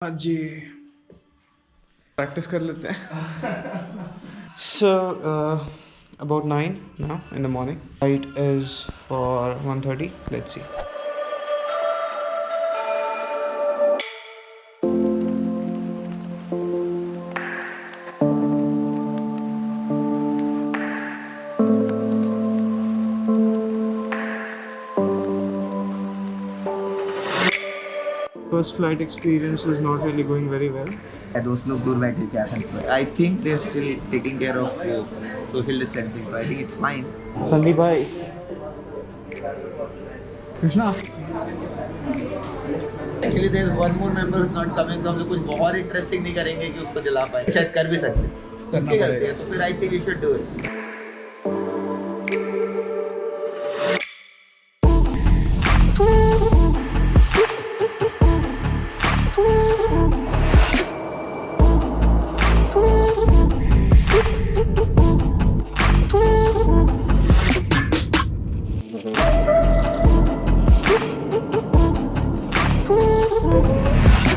आज जी प्रैक्टिस कर लेते हैं. So about 9 now in the morning. Flight is for 1:30. Let's see. First flight experience is not really going very well. दोस्त लोग दूर बैठे क्या Sanskrit I think they are still taking care of social distancing so I think it's fine. Sandeep bhai. Krishna. Actually there is one more member is not coming तो हम लोग कुछ बहुत इंटरेस्टिंग नहीं करेंगे कि उसको जला पाए. शायद कर भी सकते करना पड़ेगा तो फिर I think you should do it.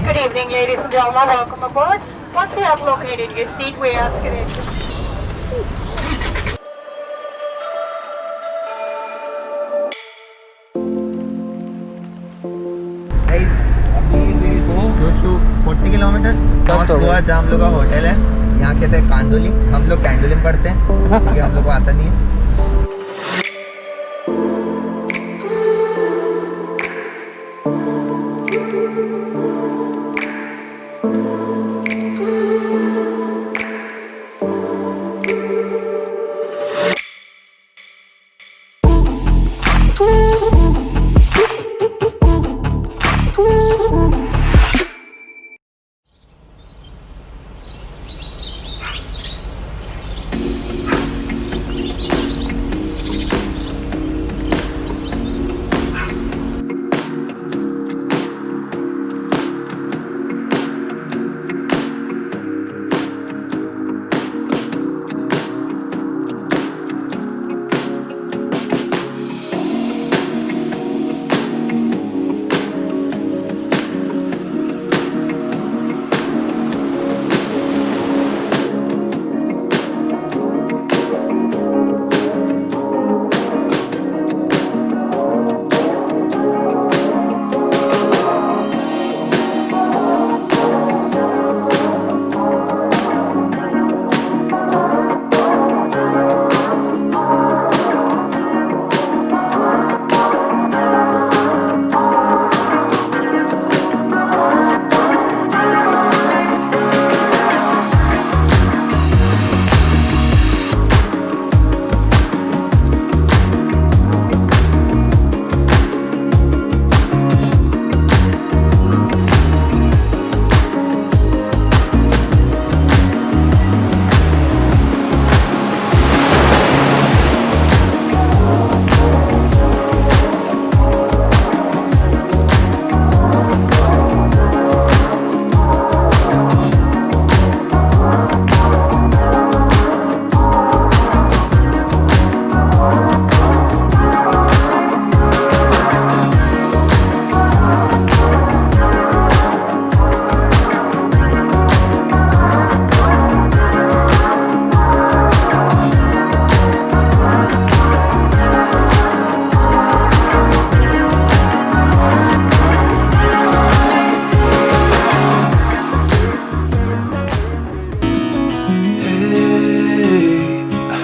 Good evening, ladies and gentlemen. Welcome aboard. Once you have located your seat, we ask you to... अभी will go to 40 kilometre north Goa जहाँ हम लोग का होटल है. यहाँ कहते हैं कांडोली. हम लोग कैंडोली में पढ़ते हैं क्योंकि हम लोग को आता नहीं है.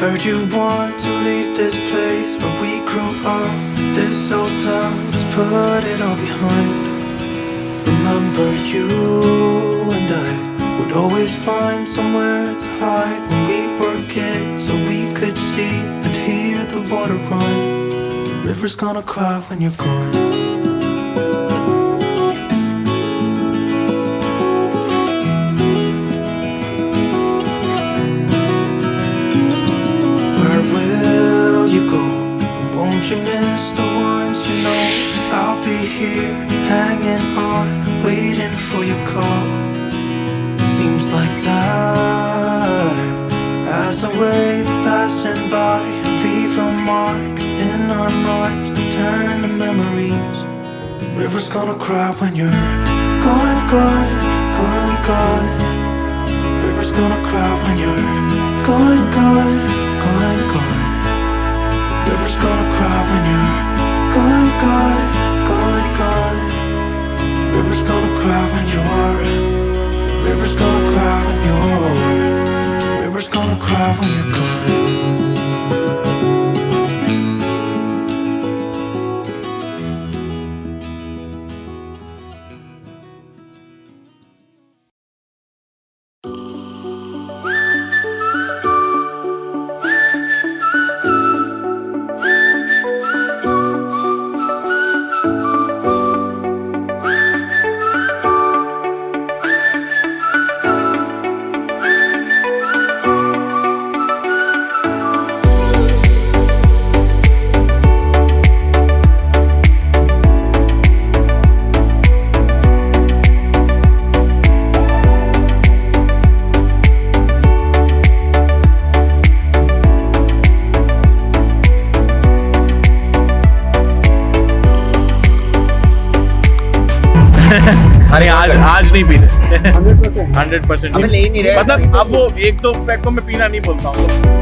Heard you want to leave this place where we grew up. This old town, just put it all behind. Remember you and I would always find somewhere to hide when we were kids, so we could see and hear the water run. The river's gonna cry when you're gone. Won't you miss the ones you know? I'll be here, hanging on, waiting for your call. Seems like time as a wave passing by, leave a mark in our minds that turn to memories. The river's gonna cry when you're gone, gone, have when you're gone. अरे आज नहीं पीते 100%। हमें ले ही नहीं रहे। मतलब अब वो एक दो पैक को मैं पीना नहीं बोलता हूँ।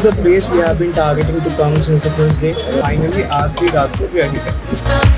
the place we have been targeting to come since the first day. Finally, आज की रात को we are here.